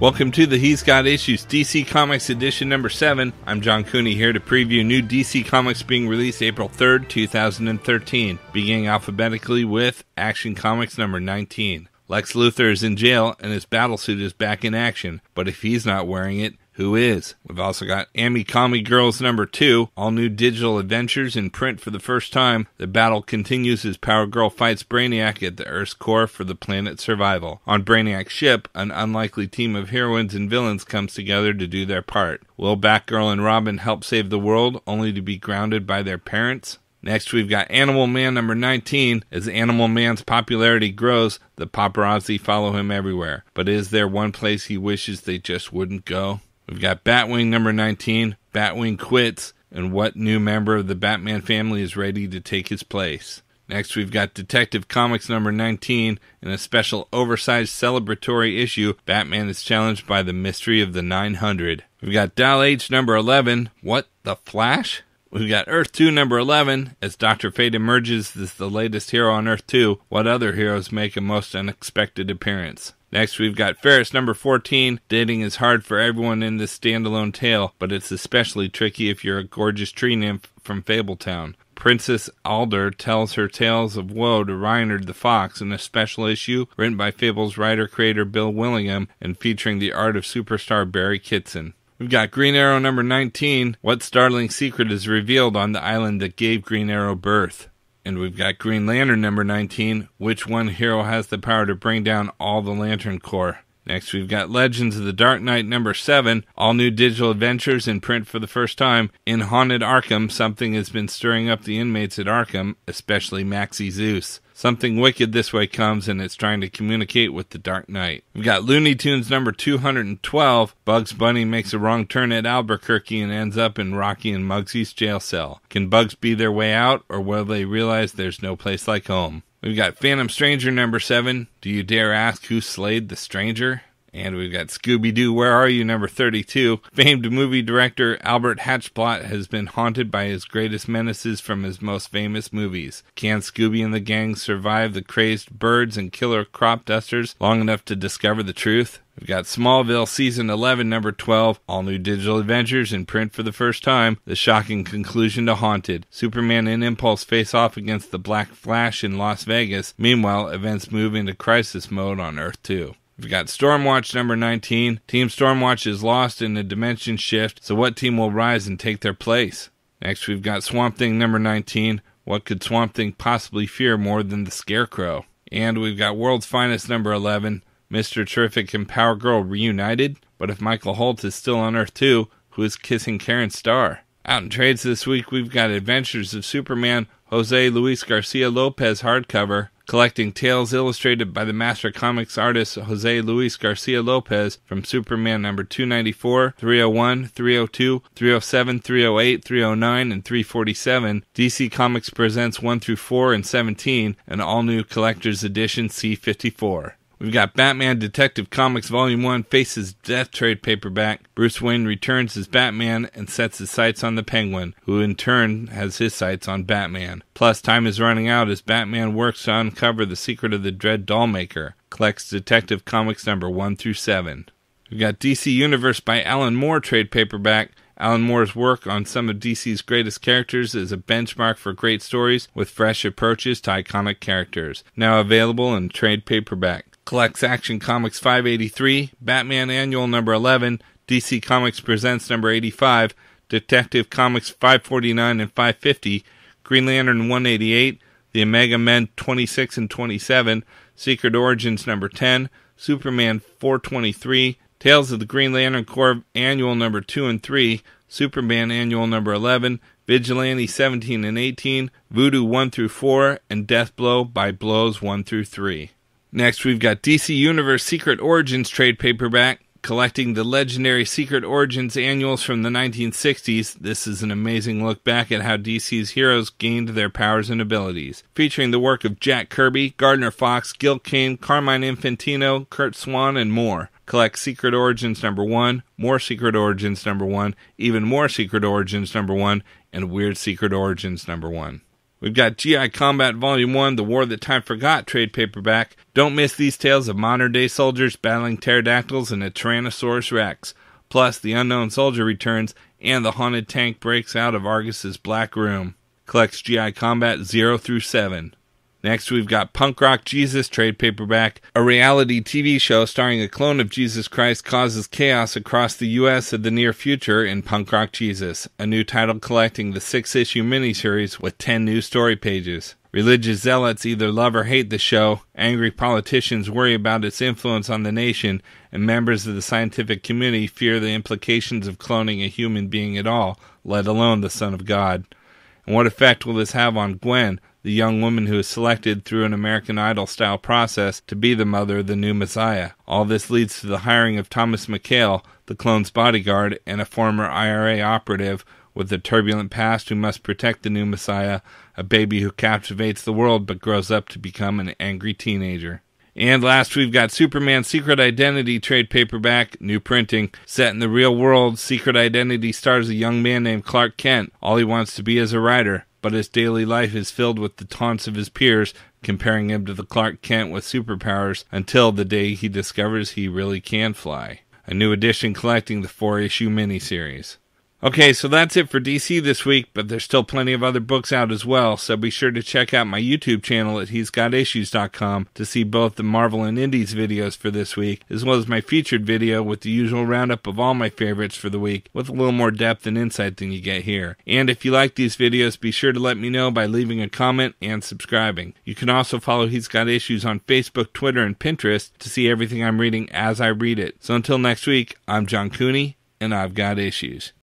Welcome to the He's Got Issues DC Comics edition number 7. I'm John Cooney here to preview new DC Comics being released April 3rd, 2013, beginning alphabetically with Action Comics number 19. Lex Luthor is in jail and his battlesuit is back in action, but if he's not wearing it, who is? We've also got Ame-Comi Girls number 2, all new digital adventures in print for the first time. The battle continues as Power Girl fights Brainiac at the Earth's core for the planet's survival. On Brainiac's ship, an unlikely team of heroines and villains comes together to do their part. Will Batgirl and Robin help save the world, only to be grounded by their parents? Next, we've got Animal Man number 19. As Animal Man's popularity grows, the paparazzi follow him everywhere. But is there one place he wishes they just wouldn't go? We've got Batwing number 19, Batwing quits, and what new member of the Batman family is ready to take his place? Next, we've got Detective Comics number 19. In a special oversized celebratory issue, Batman is challenged by the mystery of the 900. We've got Dial H number 11, What, the Flash? We've got Earth 2 number 11. As Dr. Fate emerges as the latest hero on Earth 2, what other heroes make a most unexpected appearance? Next, we've got Fairest number 14. Dating is hard for everyone in this standalone tale, but it's especially tricky if you're a gorgeous tree nymph from Fabletown. Princess Alder tells her tales of woe to Reinhard the Fox in a special issue written by Fable's writer-creator Bill Willingham and featuring the art of superstar Barry Kitson. We've got Green Arrow number 19. What startling secret is revealed on the island that gave Green Arrow birth? And we've got Green Lantern number 19. Which one hero has the power to bring down all the Lantern Corps? Next, we've got Legends of the Dark Knight number 7. All new digital adventures in print for the first time. In Haunted Arkham, something has been stirring up the inmates at Arkham, especially Maxie Zeus. Something wicked this way comes, and it's trying to communicate with the Dark Knight. We've got Looney Tunes number 212. Bugs Bunny makes a wrong turn at Albuquerque and ends up in Rocky and Muggsy's jail cell. Can Bugs be their way out, or will they realize there's no place like home? We've got Phantom Stranger number 7. Do you dare ask who slayed the stranger? And we've got Scooby-Doo Where Are You number 32. Famed movie director Albert Hatchblot has been haunted by his greatest menaces from his most famous movies. Can Scooby and the gang survive the crazed birds and killer crop dusters long enough to discover the truth? We've got Smallville Season 11, number 12, all new digital adventures in print for the first time, the shocking conclusion to Haunted. Superman and Impulse face off against the Black Flash in Las Vegas. Meanwhile, events move into crisis mode on Earth 2. We've got Stormwatch number 19. Team Stormwatch is lost in a dimension shift, so what team will rise and take their place? Next, we've got Swamp Thing number 19. What could Swamp Thing possibly fear more than the Scarecrow? And we've got World's Finest number 11. Mr. Terrific and Power Girl reunited? But if Michael Holt is still on Earth 2, who is kissing Karen Starr? Out in trades this week, we've got Adventures of Superman, Jose Luis Garcia-Lopez hardcover, collecting tales illustrated by the master comics artist Jose Luis Garcia-Lopez from Superman number 294, 301, 302, 307, 308, 309, and 347. DC Comics presents 1 through 4 and 17, an all-new collector's edition C54. We've got Batman Detective Comics Volume 1 Faces Death trade paperback. Bruce Wayne returns as Batman and sets his sights on the Penguin, who in turn has his sights on Batman. Plus, time is running out as Batman works to uncover the secret of the Dread Dollmaker. Collects Detective Comics number 1 through 7. We've got DC Universe by Alan Moore trade paperback. Alan Moore's work on some of DC's greatest characters is a benchmark for great stories with fresh approaches to iconic characters. Now available in trade paperback. Collects Action Comics 583, Batman Annual number 11, DC Comics Presents number 85, Detective Comics 549 and 550, Green Lantern 188, The Omega Men 26 and 27, Secret Origins number 10, Superman 423, Tales of the Green Lantern Corps Annual number 2 and 3, Superman Annual number 11, Vigilante 17 and 18, Voodoo 1 through 4, and Deathblow by Blows 1 through 3. Next, we've got DC Universe Secret Origins trade paperback, collecting the legendary Secret Origins annuals from the 1960s. This is an amazing look back at how DC's heroes gained their powers and abilities. Featuring the work of Jack Kirby, Gardner Fox, Gil Kane, Carmine Infantino, Kurt Swan, and more. Collect Secret Origins number 1, more Secret Origins number 1, even more Secret Origins number 1, and Weird Secret Origins number 1. We've got G.I. Combat Volume 1, The War That Time Forgot trade paperback. Don't miss these tales of modern-day soldiers battling pterodactyls and a Tyrannosaurus Rex. Plus, the Unknown Soldier returns, and the haunted tank breaks out of Argus's Black Room. Collects G.I. Combat 0 through 7. Next, we've got Punk Rock Jesus trade paperback. A reality TV show starring a clone of Jesus Christ causes chaos across the U.S. of the near future in Punk Rock Jesus, a new title collecting the 6-issue miniseries with 10 new story pages. Religious zealots either love or hate the show, angry politicians worry about its influence on the nation, and members of the scientific community fear the implications of cloning a human being at all, let alone the Son of God. And what effect will this have on Gwen, the young woman who is selected through an American Idol-style process to be the mother of the new Messiah? All this leads to the hiring of Thomas McHale, the clone's bodyguard, and a former IRA operative with a turbulent past who must protect the new Messiah, a baby who captivates the world but grows up to become an angry teenager. And last, we've got Superman Secret Identity trade paperback, new printing. Set in the real world, Secret Identity stars a young man named Clark Kent. All he wants to be is a writer, but his daily life is filled with the taunts of his peers, comparing him to the Clark Kent with superpowers, until the day he discovers he really can fly. A new edition collecting the 4-issue miniseries. Okay, so that's it for DC this week, but there's still plenty of other books out as well, so be sure to check out my YouTube channel at he'sgotissues.com to see both the Marvel and Indies videos for this week, as well as my featured video with the usual roundup of all my favorites for the week, with a little more depth and insight than you get here. And if you like these videos, be sure to let me know by leaving a comment and subscribing. You can also follow He's Got Issues on Facebook, Twitter, and Pinterest to see everything I'm reading as I read it. So until next week, I'm John Cooney, and I've got issues.